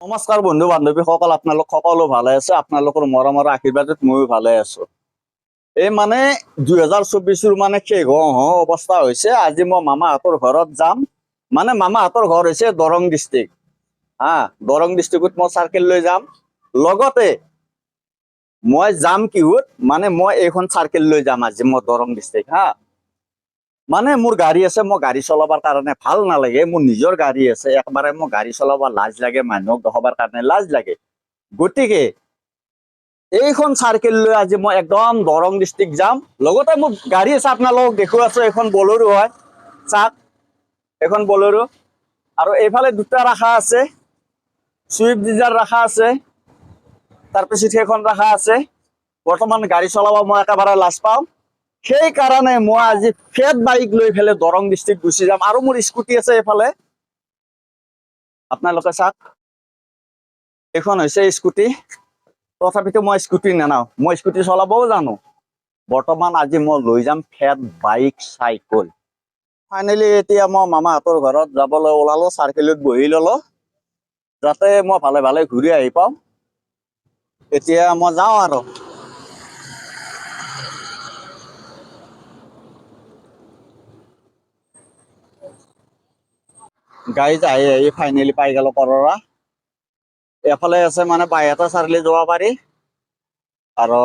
নমস্কাৰ বন্ধু বান্ধৱীসকল, আপোনালোক সকলো ভালে আছে। আপোনালোকৰ মৰমৰ আশীৰ্বাদত ময়ো ভালে আছো। এই মানে 2024 মানে শেষ হওঁ অৱস্থা হৈছে। আজি মই মামাহঁতৰ ঘৰত যাম। মানে মামাহঁতৰ ঘৰ হৈছে দৰং ডিষ্ট্ৰিক্ট। দৰং ডিষ্ট্ৰিক্টত মই চাৰ্কেল লৈ যাম। লগতে মই যাম কিহত, মানে মই এইখন চাৰ্কেল লৈ যাম আজি মই দৰং ডিষ্ট্ৰিক্ট। মানে মোৰ গাড়ী আছে, মই গাড়ী চলাবৰ কাৰণে ভাল নালাগে। মোৰ নিজৰ গাড়ী আছে, একবাৰে মোৰ গাড়ী চলাব লাজ লাগে, মানুহক দেখাবৰ কাৰণে লাজ লাগে। গতিকে এইখন চাৰ্কেল লৈ আজি মই একদম দৰং ডিষ্ট্ৰিক্ট যাম। লগতে মোৰ গাড়ী আছে, আপোনালোকক দেখুৱাই আছো। এখন বলেৰো হয়, চাওক এখন বলেৰো। আৰু এইফালে দুটা ৰাখা আছে, চুইফ্ট ডিজাৰ ৰাখা আছে, তাৰপিছত সেইখন ৰাখা আছে। বৰ্তমান গাড়ী চলাব মই একেবাৰে লাজ পাওঁ। সেইকাৰণে মই আজি ফেট বাইক লৈ পেলাই দৰং ডিষ্ট্ৰিক্ট গুচি যাম। আৰু মোৰ স্কুটি আছে এইফালে, আপোনালোকে চাওক, এইখন হৈছে স্কুটি। তথাপিতো মই স্কুটি নানাও, মই স্কুটি চলাবও জানো। বৰ্তমান আজি মই লৈ যাম ফেট বাইক চাইকেল। ফাইনেলি এতিয়া মই মামাহঁতৰ ঘৰত যাবলৈ ওলালো, চাৰ্কেলত বহি ললো, যাতে মই ভালে ভালে ঘূৰি আহি পাওঁ। এতিয়া মই যাওঁ আৰু। গাড়ীত আহি আহি ফাইনেলি পাই গেল কৰৰা। এফালে আছে মানে বাইহাটা চাৰিআলি যাব পাৰি, আৰু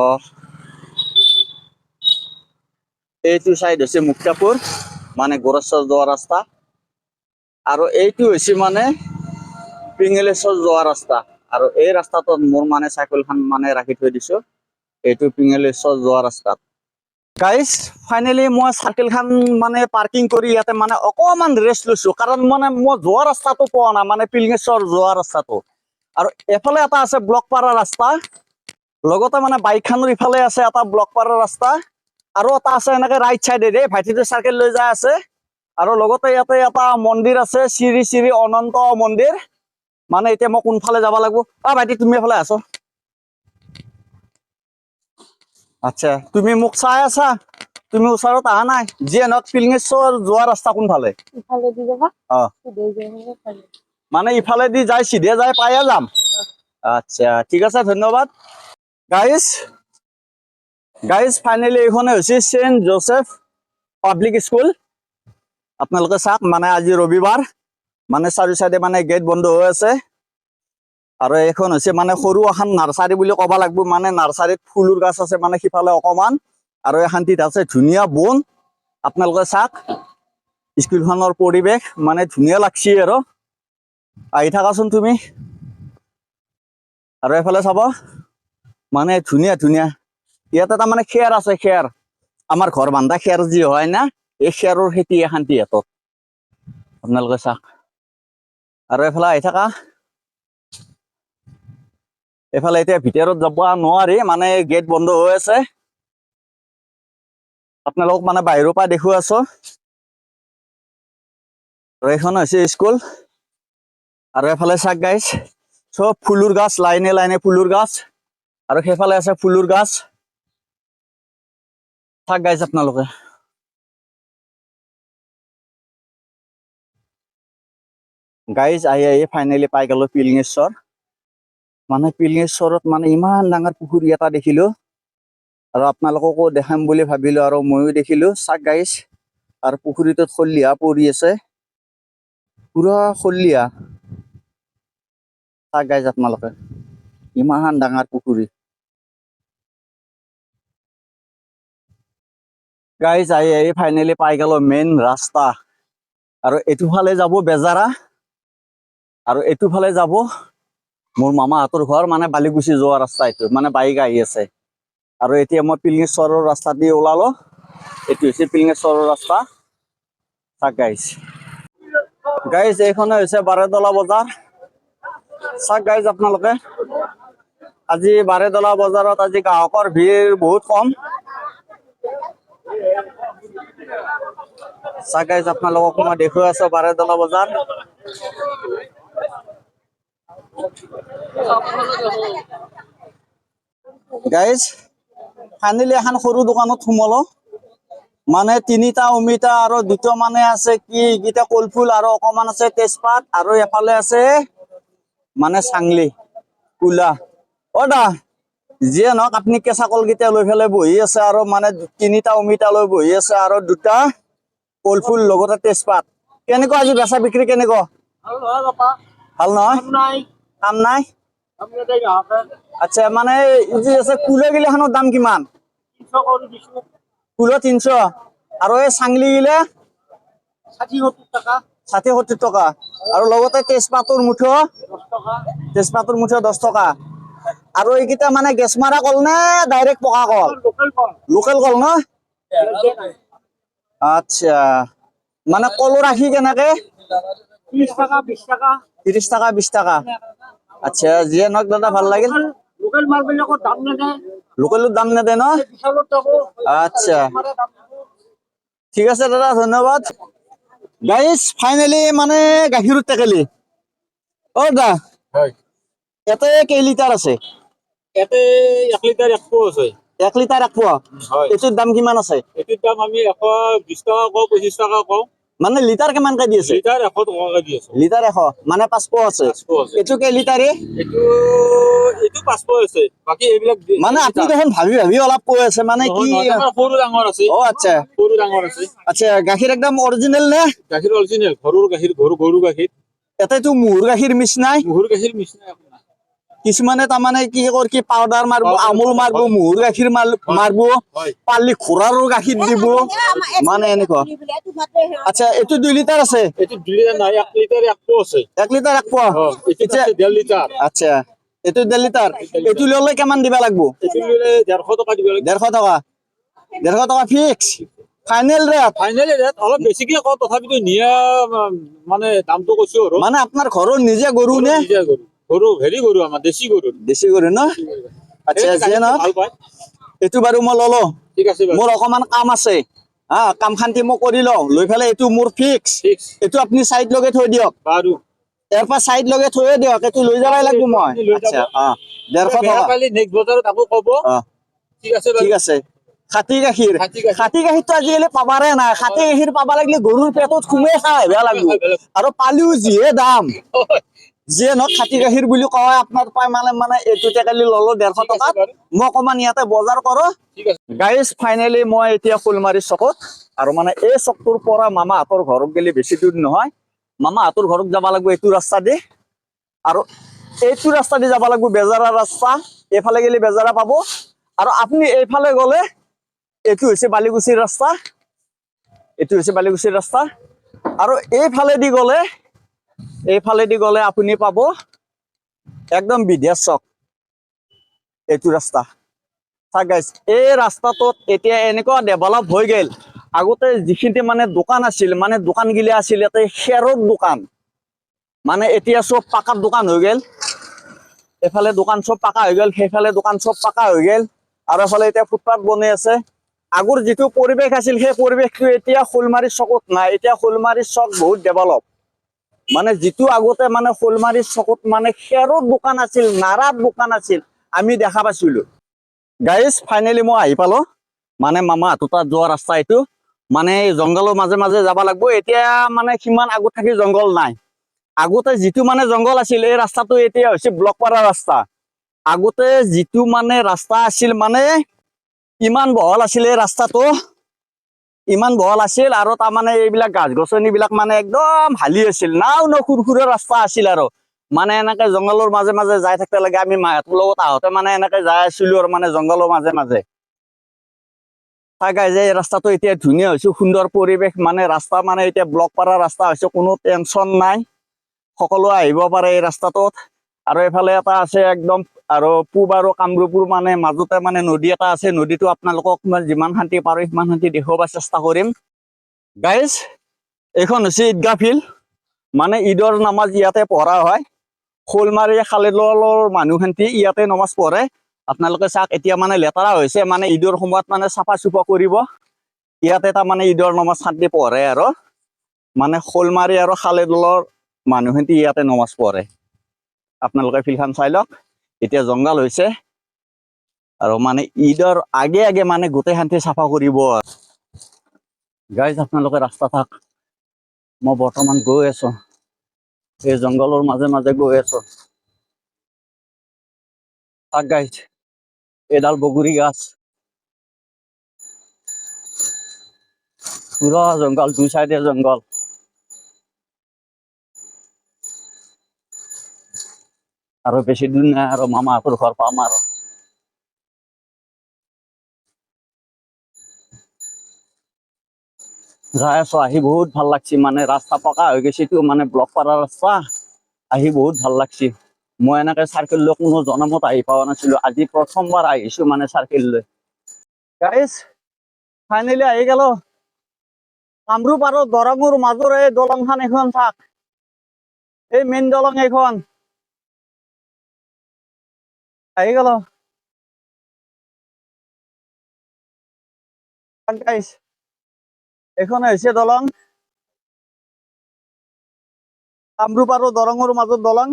এইটো চাইড হৈছে মুক্তাপুৰ, মানে গোৰেশ্বৰ যোৱা ৰাস্তা। আৰু এইটো হৈছে মানে পিঙেলেশ্বৰ যোৱা ৰাস্তা। আৰু এই ৰাস্তাটোত মোৰ মানে চাইকেলখন মানে ৰাখি থৈ দিছো, এইটো পিঙেলেশ্বৰ যোৱা ৰাস্তাত। গাইজ ফাইনেলি মই চাইকেলখন মানে পাৰ্কিং কৰি ইয়াতে মানে অকমান ৰেষ্ট লৈছো, কাৰণ মানে মই যোৱা ৰাস্তাটো পোৱা নাই, মানে পিঙেশ্বৰ যোৱা ৰাস্তাটো। আৰু এফালে এটা আছে ব্লকপাৰা ৰাস্তা, লগতে মানে বাইকখনৰ ইফালে আছে এটা ব্লকপাৰা ৰাস্তা, আৰু এটা আছে এনেকে ৰাইট চাইডে ভাইটিটো চাইকেল লৈ যাই আছে। আৰু লগতে ইয়াতে এটা মন্দিৰ আছে, শ্ৰী শ্ৰী অনন্ত মন্দিৰ। মানে এতিয়া মই কোনফালে যাব লাগিব? ভাইটি তুমি এফালে আছ। আচ্ছা, তুমি মোক চাই আছা, তুমি ওচৰত অহা নাই। যিয়ে নহওক পিলঙেশ্বৰ যোৱা ৰাস্তা কোনফালে? মানে ইফালেদি যাই চিধে যাই পায়ে যাম। আচ্ছা ঠিক আছে, ধন্যবাদ। গাইজ ফাইনেলি এইখনে হৈছে সেন্ট জোসেফ পাব্লিক স্কুল। আপোনালোকে চাওক, মানে আজি ৰবিবাৰ, মানে চাৰি চাইডে মানে গেট বন্ধ হৈ আছে। আৰু এইখন হৈছে মানে সৰু এখন নাৰ্চাৰী বুলি ক'ব লাগিব। মানে নাৰ্চাৰীত ফুলৰ গছ আছে মানে সিফালে অকমান, আৰু এখানটিত আছে ধুনীয়া বন। আপোনালোকে চাওক স্কুলখনৰ পৰিৱেশ, মানে ধুনীয়া লাগছি। আৰু আহি থাকাচোন তুমি, আৰু এইফালে চাব, মানে ধুনীয়া ধুনীয়া। ইয়াতে তাৰমানে খেৰ আছে, খেৰ আমাৰ ঘৰ বান্ধা খেৰ যি হয় না, এই খেৰৰ খেতি এখানটি সিহঁতৰ। আপোনালোকে চাওক, আৰু এইফালে আহি থাকা। এইফালে এতিয়া ভিতৰত যাব নোৱাৰি, মানে গেট বন্ধ হৈ আছে। আপোনালোকক মানে বাহিৰৰ পৰা দেখুৱাই আছো। আৰু এইখন হৈছে স্কুল। আৰু এফালে চাওক গাইজ, চব ফুলৰ গাছ, লাইনে লাইনে ফুলৰ গাছ। আৰু সেইফালে আছে ফুলৰ গাছ, চাওক গাইজ আপোনালোকে। গাইজ আহি আহি ফাইনেলি পাই গলো পিলঙেশ্বৰ। মানে পিলঙেশ্বৰত মানে ইমান ডাঙৰ পুখুৰী এটা দেখিলো, আৰু আপোনালোককো দেখাম বুলি ভাবিলো, আৰু ময়ো দেখিলো। চাওক গাইজ, আৰু পুখুৰীটোত খলিহা পৰি আছে, পুৰা খলিহা। চাওক গাইজ আপোনালোকে, ইমান ডাঙৰ পুখুৰী। গাইজ আহি আহি ফাইনেলি পাই গেল মেইন ৰাস্তা। আৰু এইটো ফালে যাব বেজাৰা, আৰু এইটো ফালে যাব মোৰ মামাহঁতৰ ঘৰ, মানে বালিকুচি যোৱা ৰাস্তা। এইটো মানে বাইক আহি আছে। আৰু এতিয়া মই পিলঙেশ্বৰৰ ৰাস্তা দি ওলালো। এইটো হৈছে পিলঙেশ্বৰৰ ৰাস্তা। চাওক গাইজ, গাইজ এইখনে হৈছে বাৰেতলা বজাৰ। চাওক গাইজ আপোনালোকে, আজি বাৰেতলা বজাৰত আজি গ্ৰাহকৰ ভিৰ বহুত কম। চাওক গাইজ আপোনালোকক মই দেখুৱাই আছো বাৰেতলা বজাৰ। গাইজ ফাইনেলি এখন সৰু দোকানত সোমালো। মানে তিনিটা অমিতা, আৰু দুটা মানে আছে কি এইকেইটা কলফুল, আৰু অকমান আছে তেজপাত, আৰু এফালে আছে মানে চাংলি কুলা অ দা যিয়ে নহওক আপুনি কেঁচা কলকেইটা লৈ পেলাই বহি আছে আৰু মানে তিনিটা অমিতা লৈ বহি আছে আৰু দুটা কলফুল লগতে তেজপাত কেনেকুৱা আজি বেচা বিক্ৰী কেনেকুৱা ভাল নহয় কাম নাই আচ্ছা মানে এই যে আছে কুলে গিলাখনৰ দাম কিমান কুলো 300 আৰু এই চাংলি গিলা 60-70 টকা আৰু লগতে তেজপাতৰ মুঠো 10 টকা আৰু এইকেইটা মানে গেছ মাৰা কল নে ডাইৰেক্ট পকা কল লোকেল কল ন আচ্ছা মানে কলৰ আখি কেনেকে 30 টাকা 20 টাকা আচ্ছা যিয়ে নহওক দাদা ভাল লাগিল লোকেলৰ দাম নেদে ন আচ্ছা ঠিক আছে দাদা ধন্যবাদ গাইজ ফাইনেলি মানে গাখীৰৰ টেকেলি অ দা ইয়াতে কেই লিটাৰ আছে ইয়াতে 1 লিটাৰ 100 আছে 1 লিটাৰ 100 হয় এইটোৰ দাম কিমান আছে এটিৰ দাম আমি 120 টকা কওঁ 25 টকা কওঁ মানে লিটাৰ কিমানকে দি আছে লিটাৰ 100 টকাকে দি আছো লিটাৰ 100 মানে 500 আছে 500 আছে এইটো কেই লিটাৰে এইটো এইটো 500 আছে বাকি এইবিলাক মানে আপুনি দেখোন ভাবি ভাবি অলপ কৈ আছে মানে কি সৰু ডাঙৰ আছে অ আচ্ছা সৰু ডাঙৰ আছে আচ্ছা গাখীৰ একদম অৰিজিনেল নে গাখীৰ অৰিজিনেল ঘৰৰ গাখীৰ গৰু গাখীৰ এটাইতো মুহুৰ গাখীৰ মিছ নাই মুহুৰ গাখীৰ মিছ নাই আপোনাৰ কিছুমানে তাৰমানে কি কৰ কি পাউডাৰ মাৰব আমুল মাৰব মুহুৰ গাখীৰ মাৰব হয় পালি ঘোঁৰাৰো গাখীৰ দিব মানে এনেকুৱা আচ্ছা এইটো 2 লিটাৰ আছে এইটো 2 লিটাৰ নাই 1 লিটাৰ 100 আছে 1 লিটাৰ 100 এইটো 1.5 লিটাৰ আচ্ছা এইটো 1.5 লিটাৰ এইটো ললে কিমান দিবা লাগব এইটো ললে 150 টকা দিব লাগিব 150 টকা fix final rate finally rate অলপ বেছিকে কওঁ তথাপিতো নিয়া মানে দামটো কৈছো আৰু মানে আপোনাৰ ঘৰৰ নিজে গৰু নে নিজে গৰু হেৰি গৰু আমাৰ দেশী গৰু ন আচ্ছা যিয়ে নহওক ভাল পায় এইটো বাৰু মই ললো ঠিক আছে মোৰ অকমান কাম আছে হা কাম খান্তি মই কৰি লওঁ লৈ পেলাই এইটো মোৰ ফিক্স এইটো আপুনি সাইড লগে থৈ দিয়ক বাৰু ইয়াৰ পৰা সাইড লগে থৈ দিয়ক এইটো লৈ যাবই লাগব মই আচ্ছা 150 টকা কালি নেক্সট বজাৰত আকৌ ক'ব ঠিক আছে খাটি গাখীৰটো আজিকালি পাবাৰে নাই খাটি গাখীৰ পাবা লাগিলে গৰুৰ পেটত সোমাই খাই বেয়া লাগব আৰু পালিও যিহে দাম যিয়ে নহওক খাটি গাখীৰ বুলি কয় আপোনাৰ পাই মানে এইটো টেকেলি ললো 150 টকাত মই অকমান ইয়াতে বজাৰ কৰো গাইজ ফাইনেলি মই এতিয়া ফুলমাৰী চকত আৰু মানে এই চকটোৰ পৰা মামাহঁতৰ ঘৰত গেলি বেছি দূৰ নহয় মামাহঁতৰ ঘৰত যাব লাগিব এইটো ৰাস্তা দি আৰু এইটো ৰাস্তা দি যাব লাগিব বেজাৰা ৰাস্তা এইফালে গেলি বেজাৰা পাব আৰু আপুনি এইফালে গলে এইটো হৈছে বালিগুচিৰ ৰাস্তা আৰু এইফালেদি গলে আপুনি পাব একদম বিধেয় চক এইটো ৰাস্তা গাইজ এই ৰাস্তাটোত এতিয়া এনেকুৱা ডেভেলপ হৈ গেল আগতে যিখিনি মানে দোকান আছিল মানে দোকান গিলা আছিল ইয়াতে খেৰৰ দোকান মানে এতিয়া চব পাকাৰ দোকান হৈ গেল এফালে দোকান চব পাকা হৈ গেল সেইফালে দোকান চব পাকা হৈ গেল আৰু এফালে এতিয়া ফুটপাথ বনাই আছে আগৰ যিটো পৰিৱেশ আছিল সেই পৰিৱেশটো এতিয়া শোলমাৰী চকত নাই এতিয়া শোলমাৰী চক বহুত ডেভেলপ মানে যিটো আগতে মানে শোলমাৰী চকত মানে খেৰৰ দোকান আছিল নাৰাৰ দোকান আছিল আমি দেখা পাইছিলো গাইজ ফাইনেলি মই আহি পালো মানে মামাহঁতৰ তাত যোৱা ৰাস্তা এইটো মানে জংঘলৰ মাজে মাজে যাব লাগিব এতিয়া মানে সিমান আগত থাকি জংঘল নাই আগতে যিটো মানে জংঘল আছিল এই ৰাস্তাটো এতিয়া হৈছে ব্লক পাৰা ৰাস্তা আগতে যিটো মানে ৰাস্তা আছিল মানে ইমান বহল আছিল এই ৰাস্তাটো ইমান বহল আছিল আৰু তাৰমানে এইবিলাক গাছ গছনিবিলাক মানে একদম হালি আছিল নাও খুৰখুৰে ৰাস্তা আছিল আৰু মানে এনেকে জংঘলৰ মাজে মাজে যাই থাকিব লাগে আমি মাহঁতৰ লগত আহোঁতে মানে এনেকে যাই আছিলো আৰু মানে জংঘলৰ মাজে মাজে যে এই ৰাস্তাটো এতিয়া ধুনীয়া হৈছে সুন্দৰ পৰিৱেশ মানে ৰাস্তা মানে এতিয়া ব্লক পাৰা ৰাস্তা হৈছে কোনো টেনচন নাই সকলো আহিব পাৰে এই ৰাস্তাটোত আৰু এইফালে এটা আছে একদম আৰু পূব আৰু কামৰূপৰ মানে মাজতে মানে নদী এটা আছে নদীটো আপোনালোকক মই যিমান শান্তি পাৰো সিমান শান্তি দেখুৱাব চেষ্টা কৰিম গাইজ এইখন হৈছে ঈদগাহ ফিল্ড মানে ঈদৰ নামাজ ইয়াতে পঢ়া হয় শোলমাৰী খালেদলৰ মানুহখিনি ইয়াতে নমাজ পঢ়ে আপোনালোকে চাওক এতিয়া মানে লেতেৰা হৈছে মানে ঈদৰ সময়ত মানে চাফা চুফা কৰিব ইয়াতে তাৰমানে ঈদৰ নমাজ শান্তি পঢ়ে আৰু মানে শোলমাৰী আৰু খালেদলৰ মানুহখিনি ইয়াতে নমাজ পঢ়ে আপোনালোকে ফিল্ডখন চাই লওক এতিয়া জংঘল হৈছে আৰু মানে ঈদৰ আগে আগে মানে গোটেই শান্তি চাফা কৰিব গাইজ আপোনালোকে ৰাস্তা থাক মই বৰ্তমান গৈ আছো এই জংঘলৰ মাজে মাজে গৈ আছো থাক গাইজ এডাল বগুড়ি গাছ পুৰা জঙ্গল দুই সাইডে জঙ্গল আৰু বেছি দিন নাই আৰু মামাহঁতৰ ঘৰ পাম আৰু যাই আছো আহি বহুত ভাল লাগছে মানে ৰাস্তা পকা হৈ গৈছেতো মানে ব্লক পাৰা ৰাস্তা আহি বহুত ভাল লাগছে মই এনেকে চাৰ্কেল লৈ কোনো জনমত আহি পোৱা নাছিলো আজি প্ৰথমবাৰ আহিছো মানে চাৰ্কেল লৈ গাইজ ফাইনেলি আহি গেল কামৰূপ আৰু দৰঙৰ মাজৰ এই দলংখন এখন থাক এই মেইন দলং এইখন আহি গেল গাইজ এখন হৈছে দলং কামৰূপ আৰু দৰঙৰ মাজত দলং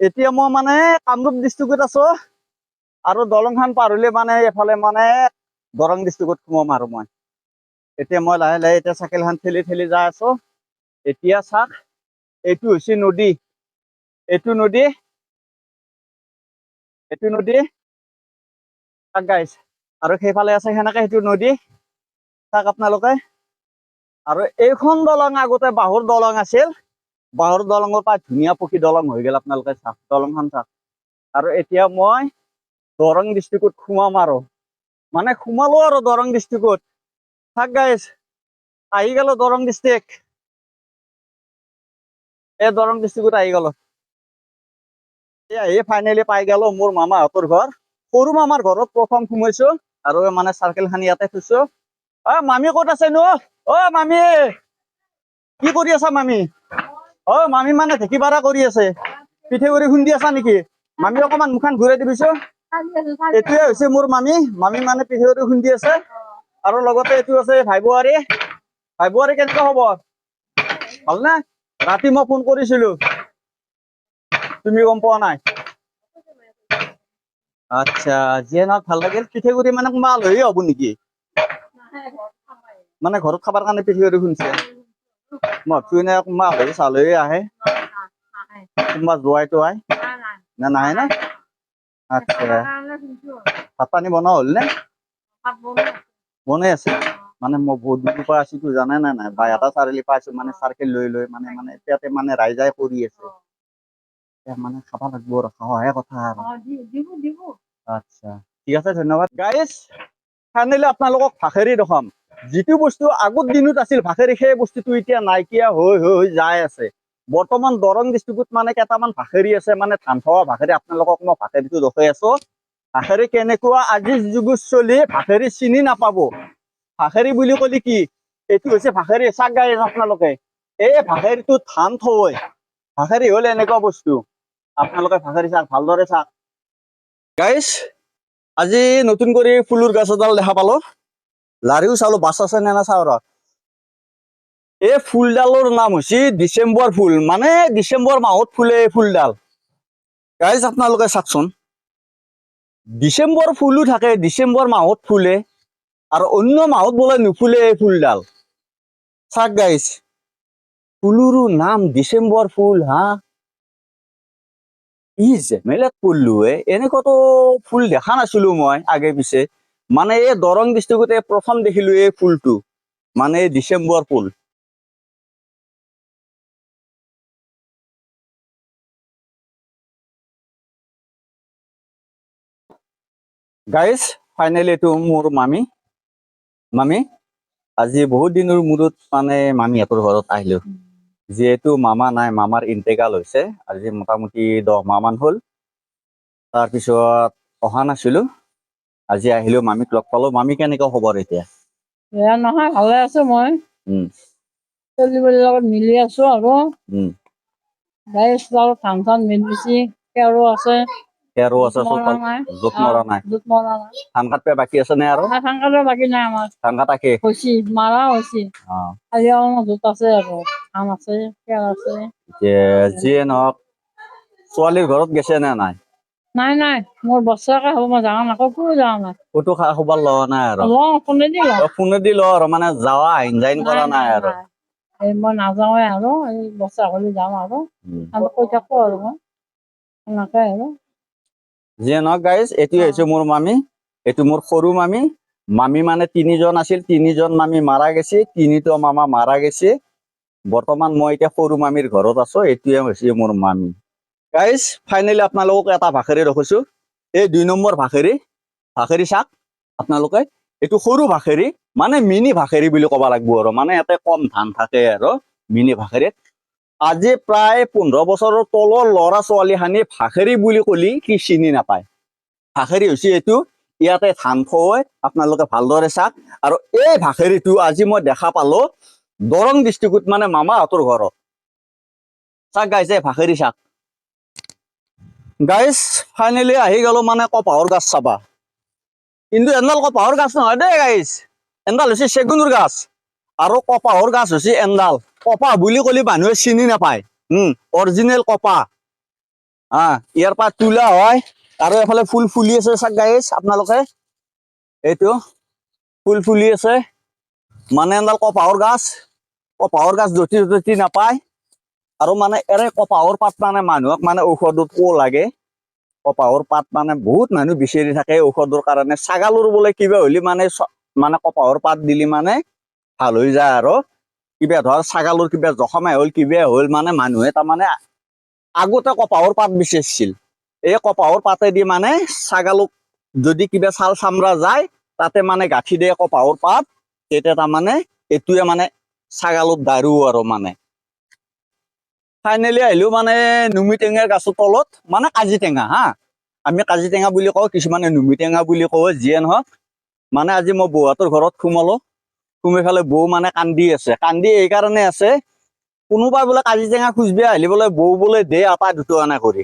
এতিয়া মই মানে কামৰূপ ডিষ্ট্ৰিক্টত আছো আৰু দলংখন পাৰ হলে মানে এফালে মানে দৰং ডিষ্ট্ৰিক্টত সোমাম আৰু মই এতিয়া মই লাহে লাহে এতিয়া চাইকেলখন ঠেলি ঠেলি যাই আছো এতিয়া চাক এইটো হৈছে নদী এইটো নদী চাক গাইজ আৰু সেইফালে আছে সেনেকে সেইটো নদী চাক আপোনালোকে আৰু এইখন দলং আগতে বাঁহৰ দলং আছিল বাঁহৰ দলঙৰ পৰা ধুনীয়া পকী দলং হৈ গেল আপোনালোকে চাওক দলংখন চাওক আৰু এতিয়া মই দৰং ডিষ্ট্ৰিক্টত সোমাম আৰু মানে সোমালো আৰু দৰং ডিষ্ট্ৰিক্টত চাওক গাইজ আহি গেল দৰং ডিষ্ট্ৰিক্ট এই দৰং ডিষ্ট্ৰিক্টত আহি গেল এই ফাইনেলি পাই গেল মোৰ মামাহঁতৰ ঘৰ সৰু মামাৰ ঘৰত প্ৰথম সোমাইছো আৰু মানে চাৰ্কেলখন ইয়াতে থৈছো মামী ক'ত আছে নো মামী কি কৰি আছা মামী মামী মানে ঢেঁকী ভাড়া কৰি আছে পিঠে কৰি খুন্দি আছা নেকি মামী অকমান মুখখন ঘূৰাই দিবিচোন এইটোৱে হৈছে মোৰ মামী মামী মানে পিঠে কৰি খুন্দি আছে আৰু লগতে এইটো আছে ভাই বোৱাৰী কেনেকুৱা খবৰ ভালনে ৰাতি মই ফোন কৰিছিলো তুমি গম পোৱা নাই আচ্ছা যিয়ে নহওক ভাল লাগিল পিঠে কৰি মানে কোনোবা আলহী হব নেকি মানে ঘৰত খাবাৰ কাৰণে পিঠে কৰি খুন্দছে মই ভাবছো এনে কোনোবা আলহী চালহী আহে কোনোবা জোৱাই তোৱাই না নাহে না আচ্ছা ভাত পানী বনোৱা হ'ল নে বনাই আছে মানে মই বহুত দূৰৰ পৰা আছো জানে নে নাই বা এটা চাৰিআলি পাইছো মানে চাৰ্কেল লৈ লৈ মানে এতিয়াতে মানে ৰাইজাই কৰি আছে মানে খাব লাগব আৰু খাওঁহে কথা আৰু আচ্ছা ঠিক আছে ধন্যবাদ গাইজ ফাইনেলি আপোনালোকক ভাখেৰি দেখাম যিটো বস্তু আগৰ দিনত আছিল ভাখেৰি সেই বস্তুটো এতিয়া নাইকিয়া হৈ হৈ যাই আছে বৰ্তমান দৰং ডিষ্ট্ৰিক্টত মানে কেইটামান ভাখেৰি আছে মানে ধান খোৱা ভাখেৰি আপোনালোকক মই ভাখেৰিটো দেখাই আছো ভাখেৰি কেনেকুৱা আজিৰ যুগত চলি ভাখেৰি চিনি নাপাব ভাখেৰি বুলি ক'লে কি এইটো হৈছে ভাখেৰি চাক গাইজ আপোনালোকে এই ভাখেৰিটো ধান থৈ ভাখেৰি হ'ল এনেকুৱা বস্তু আপোনালোকে ভাখেৰি চাক ভালদৰে চাক গাইজ আজি নতুন কৰি ফুলৰ গছ এডাল দেখা পালো লাৰিও চালো বাছ আছে নে না চাওঁ ৰ এই ফুলডালৰ নাম হৈছে ডিচেম্বৰ ফুল মানে ডিচেম্বৰ মাহত ফুলে এই ফুলডাল গাইজ আপোনালোকে চাওকচোন ডিচেম্বৰ ফুলো থাকে ডিচেম্বৰ মাহত ফুলে আৰু অন্য মাহত বোলে নুফুলে এই ফুলডাল চাক গাইজ ফুলৰো নাম ডিচেম্বৰ ফুল হা ই জেমেলাত পড়লো এনেকুৱাতো ফুল দেখা নাছিলো মই আগে পিছে মানে এই দৰং ডিষ্ট্ৰিক্টতে প্ৰথম দেখিলো এই ফুলটো মানে ডিচেম্বৰ ফুল গাইজ ফাইনেলি এইটো মোৰ মামী আজি বহুত দিনৰ মূৰত মানে মামীহঁতৰ ঘৰত আহিলো যিহেতু মামা নাই মামাৰ ইন্তেকাল হৈছে আজি মোটামুটি 10 মাহ মান হ'ল তাৰপিছত অহা নাছিলো আজি আহিলো মামীক লগ পালো মামী কেনেকুৱা খবৰ এতিয়া বেয়া নহয় ভালে আছো মই উম চলিবলৈ লগত মিলি আছো আৰু উম গাই আছো আৰু ধান চান মিলিছি কেৰো আছে কেৰো আছে মৰা চোতাল নাই জোত মৰা নাই দুধ মৰা নাই ধান কাটবে বাকী আছে নে আৰু ধান কাটিব বাকী নাই আমাৰ ধান কাটা শেষ হৈছে মাৰা হৈছে অ আজি অলপমান দুধ আছে আৰু ধান আছে কেৰ আছে যিয়ে নহওক ছোৱালীৰ ঘৰত গেছে নে নাই নাই নাই মোৰ বছৰকে হ'ব মই যাওঁ নাই ক'তো যাওঁ নাই ক'তো খা খবৰ লোৱা নাই আৰু লওঁ কোনেদি লওঁ ফোনেদি ল আৰু মানে যাৱা আহিন যাইন কৰা নাই আৰু এই মই নাযাওঁৱে আৰু এই বছৰ হ'লে যাওঁ আৰু কৈ থাকো আৰু মই এনেকে আৰু যিয়ে নহওক গাইজ, এইটো হৈছে মোৰ মামী, এইটো মোৰ সৰু মামী। মামী মানে 3জন আছিল, 3জন মামী মাৰা গৈছে, 3টো মামা মাৰা গৈছে। বৰ্তমান মই এতিয়া সৰু মামীৰ ঘৰত আছো, এইটোৱে হৈছে মোৰ মামী। গাইজ ফাইনেলি আপোনালোকক এটা ভাষেৰি ৰখিছো, এই 2 নম্বৰ ভাষেৰি চাওক আপোনালোকে। এইটো সৰু ভাষেৰি, মানে মিনি ভাষেৰি বুলি ক'ব লাগিব আৰু, মানে ইয়াতে কম ধান থাকে আৰু মিনি ভাষেৰিত। আজি প্ৰায় 15 বছৰৰ তলৰ ল'ৰা ছোৱালী খানি ভাষেৰি বুলি ক'লি কি চিনি নাপায়। ভাষেৰি হৈছে এইটো, ইয়াতে ধান থয়, আপোনালোকে ভালদৰে চাওক। আৰু এই ভাষেৰিটো আজি মই দেখা পালো দৰং ডিষ্ট্ৰিক্টত, মানে মামাহঁতৰ ঘৰত। চাওক গাইজ, এই ভাষেৰি চাওক গাইজ। ফাইনেলি আহি গেলো মানে কপাহৰ গাছ চাবা, কিন্তু এডাল কপাহৰ গাছ নহয় দেই গাইজ, এডাল হৈছে চেগুনৰ গাছ। আৰু কপাহৰ গাছ হৈছে এডাল। কপাহ বুলি ক'লে মানুহে চিনি নাপায়, অৰিজিনেল কপাহ। ইয়াৰ পৰা তোলা হয়, আৰু এফালে ফুল ফুলি আছে চাওক গাইজ আপোনালোকে, এইটো ফুল ফুলি আছে, মানে এডাল কপাহৰ গাছ। কপাহৰ গাছ যতি ততি নাপায়। আৰু মানে এৰে কপাহৰ পাত মানে মানুহক মানে ঔষধত লাগে। কপাহৰ পাত মানে বহুত মানুহ বিচাৰি থাকে ঔষধৰ কাৰণে। ছাগালৰ বোলে কিবা হ'লে মানে কপাহৰ পাত দিলি মানে ভাল হৈ যায়। আৰু কিবা ধৰ ছাগালৰ কিবা জখমাই হ'ল, কিবা হ'ল, মানে মানুহে তাৰমানে আগতে কপাহৰ পাত বিচাৰিছিল। এই কপাহৰ পাতেদি মানে ছাগালক যদি কিবা ছাল চামৰা যায়, তাতে মানে গাঁঠি দিয়ে কপাহৰ পাত, তেতিয়া তাৰমানে এইটোৱে মানে ছাগালত দাৰু আৰু মানে। ফাইনেলি আহিলো মানে নুমি টেঙাৰ গাছৰ তলত, মানে কাজি টেঙা আমি কাজি টেঙা বুলি কওঁ, কিছুমানে নুমি টেঙা বুলি কওঁ, যিয়ে নহওক। মানে আজি মই বৌহঁতৰ ঘৰত সোমালো, সোমাই পেলাই বৌ মানে কান্দি আছে। কান্দি এই কাৰণে আছে, কোনোবাই বোলে কাজি টেঙা খুজিব আহিলে বোলে বৌ বোলে দে আপা দুটা এনে কৰি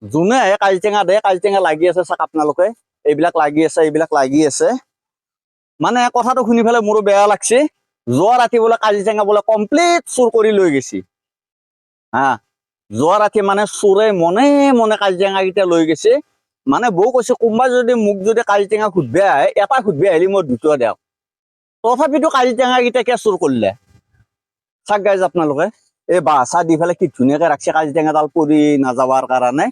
যোনে আহে কাজি টেঙা দে। কাজি টেঙা লাগি আছে চাওক আপোনালোকে, এইবিলাক লাগি আছে, এইবিলাক লাগি আছে। মানে কথাটো শুনি পেলাই মোৰো বেয়া লাগছে। যোৱা ৰাতি বোলে কাজি টেঙা বোলে কমপ্লিট চুৰ কৰি লৈ গৈছে। যোৱা ৰাতি মানে চোৰে মনে মনে কাজি টেঙা কেইটা লৈ গৈছে। মানে বৌ কৈছে, কোনোবাই যদি মোক যদি কাজি টেঙা সুধব আহে, এটা সুধব আহিলে মই দুটা দিয়ক। তথাপিতো কাজি টেঙা কেইটা কিয় চুৰ কৰিলে চাওক গাইজ আপোনালোকে। এই বাঁহ চাহ দি পেলাই কি ধুনীয়াকে ৰাখছে কাজি টেঙাডাল পৰি নাযাবাৰ কাৰণে।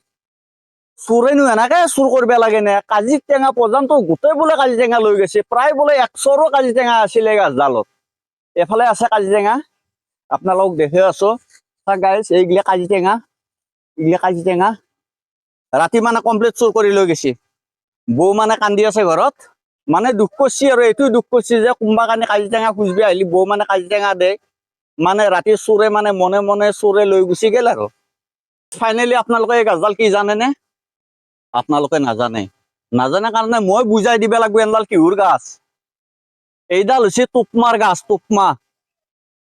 চোৰেনো এনেকে চুৰ কৰিব লাগে নে? কাজি টেঙা পৰ্যন্ত গোটেই বোলে কাজি টেঙা লৈ গৈছে। প্ৰায় বোলে 100ৰো কাজি টেঙা আছিলে গাছডালত। এফালে আছে কাজি টেঙা, আপোনালোক দেখি আছো চাওক গাইজ, এইগিলা কাজি টেঙা, এইগিলা কাজি টেঙা ৰাতি মানে কমপ্লিট চুৰ কৰি লৈ গৈছে। বৌ মানে কান্দি আছে ঘৰত, মানে দুখ কৰিছে আৰু এইটো দুখ কৰিছে যে কোনোবা কাৰণে কাজি টেঙা খুজিব আহিলি বৌ মানে কাজি টেঙা দে। মানে ৰাতি চোৰে মানে মনে মনে চোৰে লৈ গুচি গেল আৰু। ফাইনেলি আপোনালোকে এই গাছডাল কি জানেনে? আপোনালোকে নাজানে। নাজানে কাৰণে মই বুজাই দিব লাগিব, এডাল কিহৰ গাছ। এইডাল হৈছে টোপমাৰ গাছ, টোপমা।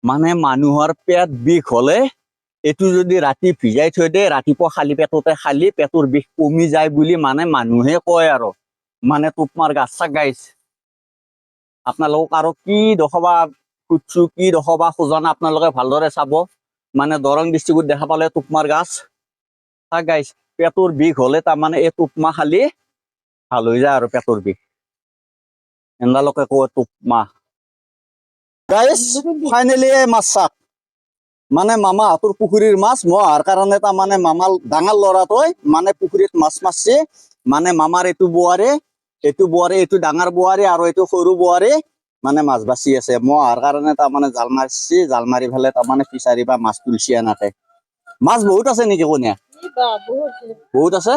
মানে মানুহৰ পেট বিষ হলে এইটো যদি ৰাতি ভিজাই থৈ দিয়ে, ৰাতিপুৱা খালী পেটতে খালি পেটৰ বিষ কমি যায় বুলি মানে মানুহে কয় আৰু। মানে টোপমাৰ গাছ চাওক গাইজ। আপোনালোকক আৰু কি দেখুৱাবা খুজছো, কি দেখুৱাবা খোজা নাই, আপোনালোকে ভালদৰে চাব। মানে দৰং ডিষ্ট্ৰিক্টত দেখা পালে টোপমাৰ গাছ চাওক গাইজ। পেটৰ বিষ হলে তাৰমানে এই টোপমা খালি ভাল হৈ যায় আৰু পেটৰ বিষ। এন্দালোকে কয় টোপমা। গাইজ ফাইনেলি মাছ চাওক, মানে মামাহঁতৰ পুখুৰীৰ মাছ। মই অহাৰ কাৰণে তাৰমানে মামাৰ ডাঙৰ ল'ৰাটোৱে মানে পুখুৰীত মাছ মাৰছে। মানে মামাৰ এইটো বোৱাৰী, এইটো ডাঙৰ বোৱাৰী, আৰু এইটো সৰু বোৱাৰী মানে মাছ বাচি আছে। মই অহাৰ কাৰণে তাৰমানে জাল মাৰছি, জাল মাৰি পেলাই তাৰমানে ফিচাৰী বা মাছ তুলছি এনেকে। মাছ বহুত আছে নেকি কোনে? বহুত আছে।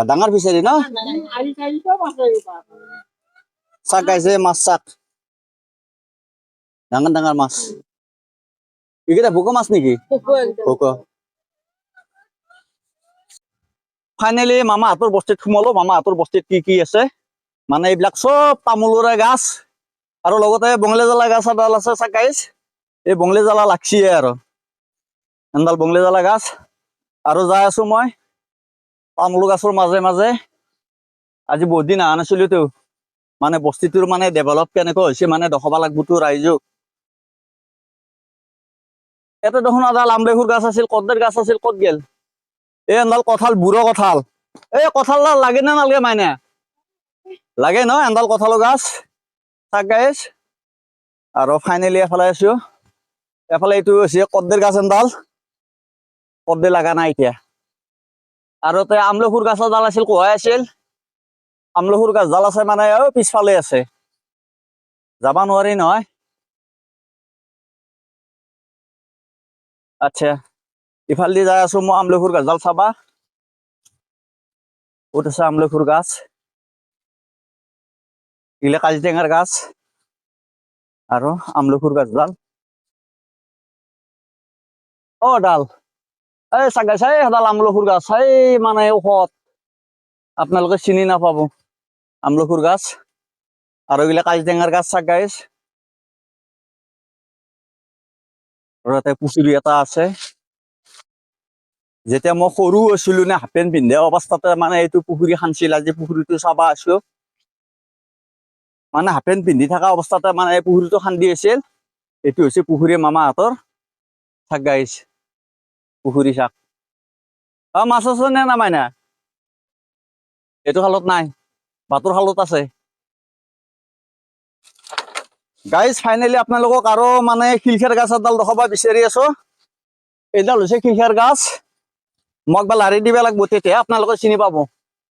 ডাঙৰ ফিচাৰী ন? চাওক গাইজ, এই মাছ চাওক, ডাঙৰ ডাঙৰ মাছ। এইকেইটা ভোকা মাছ নেকি? ভোকা। ফাইনেলি মামাহঁতৰ বস্তিত সোমালো। মামাহঁতৰ বস্তিত কি কি আছে মানে এইবিলাক চব তামোলৰে গাছ, আৰু লগতে বঙালী জ্বালা গাছ এডাল আছে চাওক গাইজ। এই বঙালী জ্বালা লাগছিয়ে আৰু এডাল বঙালী জ্বালা গাছ। আৰু যাই আছো মই তামোল গাছৰ মাজে মাজে। আজি বহুত দিন অহা নাছিলোতো, মানে বস্তিটোৰ মানে ডেভেলপ কেনেকৈ হৈছে মানে দেখাব লাগিবতো ৰাইজক। ইয়াতে দেখোন এডাল আমলেখুৰ গাছ আছিল, কদবেল গাছ আছিল, ক'ত গেল? এই এডাল কঁঠাল, বুঢ়ো কঁঠাল। এই কঁঠালডাল লাগে নে নালাগে মাইনা? লাগে ন এডাল কঁঠালৰ গাছ চাওক গাইজ। আৰু ফাইনেলি এফালে আছো, এফালে এইটো হৈছে কদবেল গাছ এডাল। কদবেল লগা নাই এতিয়া। আৰু তে আমলখুৰ গাছৰ জাল আছিল কোহাই আছিল আমলখুৰ গাছ জাল আছে মানে পিছফালে আছে যাবা নোৱাৰি নহয় আচ্ছা ইফালেদি যাই আছো মই আমলখুৰ গাছ জাল চাবা ক'ত আছে আমলখুৰ গাছ ইগিলা কাজিটেঙাৰ গাছ আৰু আমলখুৰ গাছ ডাল ডাল এই চাগাইছ এডাল আমলখুৰ গাছ মানে ওখত আপোনালোকে চিনি নাপাব আমলখুৰ গাছ আৰু এইগিলা কাজিটেঙাৰ গাছ চাগাইছ আৰু ইয়াতে পুখুৰী এটা আছে যেতিয়া মই সৰু আছিলো নে হাফ পেণ্ট পিন্ধা অৱস্থাতে মানে এইটো পুখুৰী খান্দিছিল আজি পুখুৰীটো চাবা আছো মানে হাফ পেণ্ট পিন্ধি থকা অৱস্থাতে মানে এই পুখুৰীটো খান্দি আছিল এইটো হৈছে পুখুৰী মামাহঁতৰ চাক গাইছ পুখুৰী চাক মাছ আছে নে নামাই না এইটো খালত নাই বাটৰ খালত আছে গাইজ ফাইনেলি আপোনালোকক আৰু মানে শিলখাৰ গাছ এডাল দেখাব বিচাৰি আছো এইডাল হৈছে শিলখাৰ গাছ মই একবাৰ লাৰি দিব লাগিব তেতিয়া আপোনালোকে চিনি পাব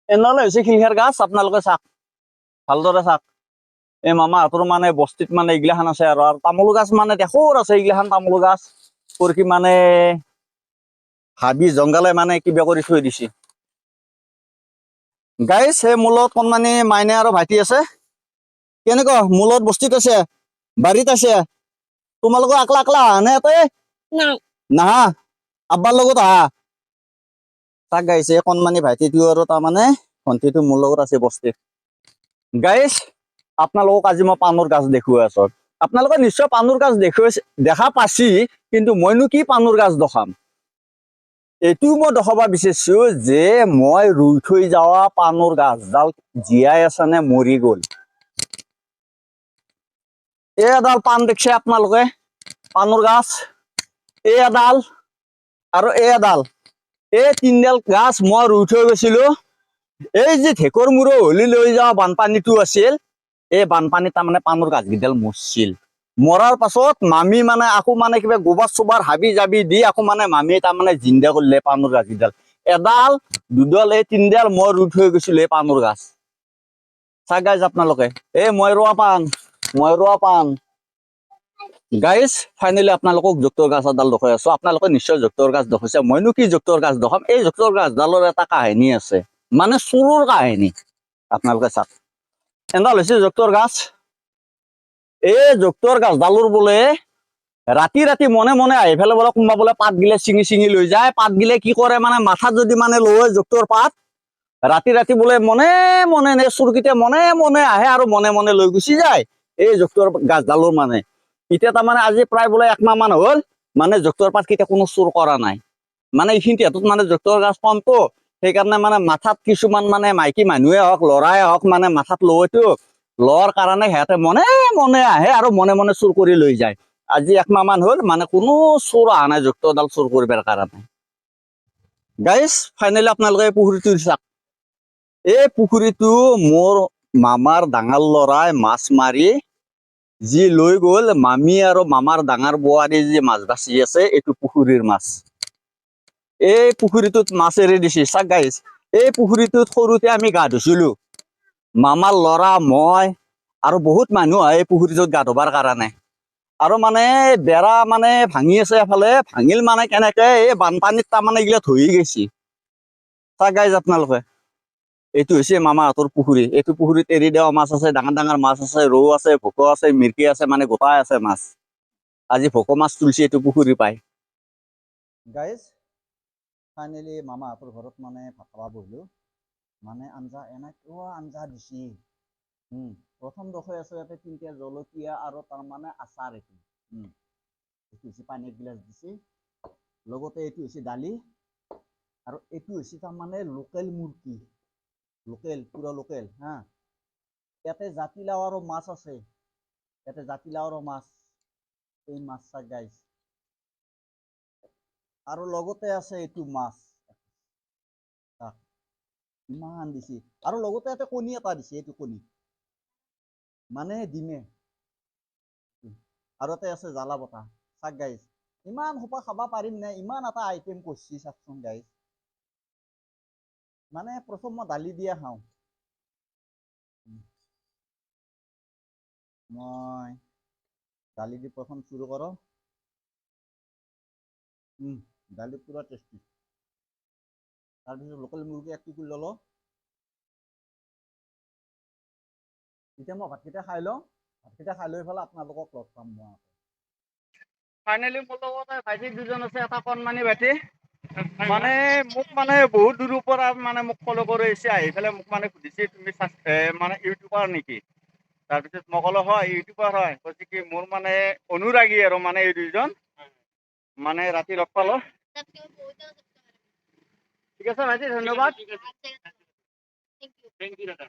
এনেহ'লে হৈছে শিলখাৰ গাছ আপোনালোকে চাওক ভালদৰে চাওক এই মামাহঁতৰ মানে বস্তিত মানে এইগিলাখান আছে আৰু তামোল গাছ মানে দেখোৰ আছে এইগিলাখান তামোল গাছ কি মানে হাবি জংঘলে মানে কিবা কৰি থৈ দিছে গাইজ সেই মূলত কণমানি মাইনে আৰু ভাইটি আছে কেনেকুৱা মূলত বস্তিত আছে বাৰীত আছে তোমালোকৰ আকলা আকলা আহা নে ইয়াতে নাহা আব্বাৰ লগত আহা তাক গাইছে কণমানি ভাইটিটো আৰু তাৰমানে ভণ্টিটো মোৰ লগত আছে বস্তিত গাইজ আপোনালোকক আজি মই পাণৰ গাছ দেখুৱাই আছো আপোনালোকে নিশ্চয় পাণৰ গাছ দেখা পাছি কিন্তু মইনো কি পাণৰ গাছ দেখাম এইটো মই দেখাব বিচাৰিছো যে মই ৰুই থৈ যোৱা পাণৰ গাছডাল জীয়াই আছে নে মৰি গ'ল এডাল পাণ দেখছে আপোনালোকে পাণৰ গাছ এডাল আৰু এডাল এই তিনডাল গাছ মই ৰুই থৈ গৈছিলো এই যে ঢেকৰ মূৰৰ হলি লৈ যোৱা বানপানীটো আছিল এই বানপানীত তাৰমানে পাণৰ গাছকেইডাল মৰছিল মৰাৰ পাছত মামী মানে আকৌ মানে কিবা গোবৰ চোবাৰ হাবি জাবি দি আকৌ মানে মামী তাৰমানে জিন্দা কৰিলে পাণৰ গাছকেইডাল এডাল দুডাল এই তিনডাল মই ৰুই থৈ গৈছিলো এই পাণৰ গাছ চাক গাইজ আপোনালোকে মই ৰোৱা পাণ গাইজ ফাইনেলি আপোনালোকক জোক্তৰ গাছ এডাল দেখাই আছো আপোনালোকে নিশ্চয় জোক্তৰ গাছ দেখাইছে মইনো কি জোক্তৰ গাছ দেখাম এই জোক্তৰ গাছডালৰ এটা কাহিনী আছে মানে চোৰৰ কাহিনী আপোনালোকে চাওক এডাল হৈছে জোক্তৰ গাছ এই জোক্তৰ গাছডালৰ বোলে ৰাতি ৰাতি মনে মনে আহি পেলাই বোলে কোনোবা বোলে পাত গিলে ছিঙি লৈ যায় পাত গিলে কি কৰে মানে মাথাত যদি মানে লয় জোক্তৰ পাত ৰাতি ৰাতি বোলে মনে মনে নে চোৰকেইটা মনে মনে আহে আৰু মনে মনে লৈ গুচি যায় এই জোক্তৰ গাছডালৰ মানে এতিয়া তাৰমানে আজি প্ৰায় বোলে একমাহ মান হ'ল মানে জোক্তৰ পাত কেইটা কোনো চোৰ কৰা নাই মানে এইখিনিতে হাতত মানে জোক্তৰ গাছ পামতো সেইকাৰণে মানে মাথাত কিছুমান মানে মাইকী মানুহে হওক ল'ৰাই হওক মানে মাথাত লয়তো লোৱাৰ কাৰণে সিহঁতে মনে মনে আহে আৰু মনে মনে চুৰ কৰি লৈ যায় আজি একমাহ মান হ'ল মানে কোনো চোৰ অহা নাই জোক্তৰডাল চুৰ কৰিবৰ কাৰণে গাইজ ফাইনেলি আপোনালোকে পুখুৰীটো চাওক এই পুখুৰীটো মোৰ মামাৰ ডাঙৰ ল'ৰাই মাছ মাৰি যি লৈ গ'ল মামী আৰু মামাৰ ডাঙৰ বোৱাৰী যি মাছ বাচি আছে এইটো পুখুৰীৰ মাছ এই পুখুৰীটোত মাছ এৰি দিছে চাক গাইজ এই পুখুৰীটোত সৰুতে আমি গা ধুইছিলো মামাৰ ল'ৰা মই আৰু বহুত মানুহ আহে এই পুখুৰীটোত গা ধুবৰ কাৰণে আৰু মানে বেৰা মানে ভাঙি আছে এফালে ভাঙিল মানে কেনেকে এই বানপানীত তাৰমানে এইগিলা ধৰি গৈছে চাক গাইজ আপোনালোকে এইটো হৈছে মামাহঁতৰ পুখুৰী এইটো পুখুৰীত এৰি দিয়া মাছ আছে ডাঙৰ ডাঙৰ মাছ আছে ৰৌ আছে ভোক আছে মিৰ্কি আছে মানে গোটাই আছে মাছ আজি ভোক মাছ তুলিছে এইটো পুখুৰী পাই গাইজ ফাইনেলি মামাহঁতৰ ঘৰত মানে ভাত খাব বহিলো মানে আঞ্জা এনেকুৱা আঞ্জা দিছে প্ৰথম দখৈ আছে ইয়াতে তিনটা জলকীয়া আৰু তাৰমানে আচাৰ এইটো হৈছে পানী এগিলাচ দিছে লগতে এইটো হৈছে দালি আৰু এইটো হৈছে তাৰমানে লোকেল মুৰ্গী পুৰা লোকেল হা ইয়াতে জাতিলাও আৰু মাছ আছে ইয়াতে জাতিলাও আৰু মাছ এই মাছ চাক গাইজ আৰু লগতে আছে এইটো মাছ ইমান দিছে আৰু লগতে ইয়াতে কণী এটা দিছে এইটো কণী মানে ডিমে আৰু ইয়াতে আছে জ্বালা বটা চাক গাইজ ইমান সোপা খাব পাৰিম নে ইমান এটা আইটেম কৰিছে চাওকচোন গাইজ মানে প্ৰথম মই দালি দিয়ে খাওঁ। মই দালি দি প্ৰথম চুৰু কৰোঁ। দালি পুৰা টেষ্টি। তাৰপিছত লোকেল মুৰ্গী 1 টুকুৰ ল'লোঁ। এতিয়া মই ভাতকেইটা খাই লওঁ। ভাতকেইটা খাই লৈ পেলাই আপোনালোকক লগ পাম মই। ফাইনেলি মোৰ লগত ভাইটি দুজন আছে, এটা কণমানি ভাইটি। মানে মোক মানে বহুত দূৰৰ পৰা মানে মোক ফ'ল' কৰি আহিছে, আহি পেলাই মোক মানে সুধিছে তুমি মানে ইউটিউবাৰ নেকি? তাৰপিছত মই ক'লো হয় ইউটিউবাৰ হয়। কৈছে কি মোৰ মানে অনুৰাগী আৰু মানে এই দুইজন। মানে ৰাতি লগ পালোঁ। ঠিক আছে ভাইটি, ধন্যবাদ। থ্যাংক ইউ দাদা।